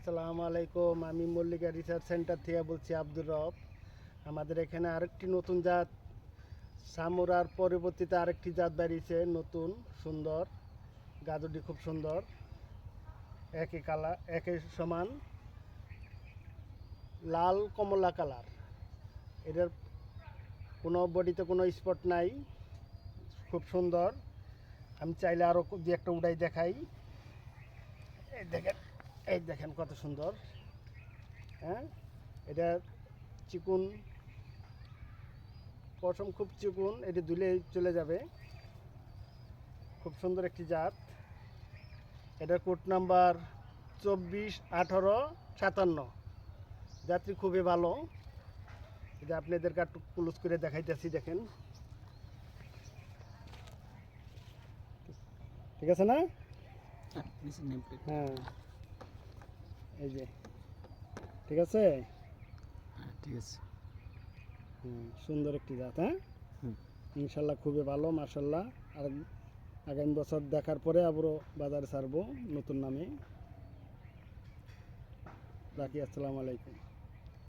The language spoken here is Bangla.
আসসালামু আলাইকুম। আমি মল্লিকা রিসার্চ সেন্টার থেকে বলছি, আব্দুর রব। আমাদের এখানে আরেকটি নতুন জাত সামুরার পরবর্তীতে আরেকটি জাত বেরিয়েছে, নতুন সুন্দর। গাজরটি খুব সুন্দর, একই কালার, একই সমান লাল কমলা কালার। এটার কোনো বডিতে কোনো স্পট নাই, খুব সুন্দর। আমি চাইলে আরও দু একটা উড়াই দেখাই। এই দেখেন কত সুন্দর। হ্যাঁ, এটা চিকুন পশম, খুব চিকুন, এটি ধুলে চলে যাবে। খুব সুন্দর একটি জাত। এটার কোড নাম্বার 241857। জাতটি খুবই ভালো। এটা আপনাদেরকে একটু ক্লোজ করে দেখাইতেছি, দেখেন। ঠিক আছে না? হ্যাঁ, এই যে ঠিক আছে। ঠিক আছে। সুন্দর একটি জাত। হ্যাঁ, ইনশাল্লাহ খুবই ভালো, মাশাল্লাহ। আর আগামী বছর দেখার পরে আবারও বাজারে ছাড়বো নতুন নামে। রাখি, আসসালামু আলাইকুম।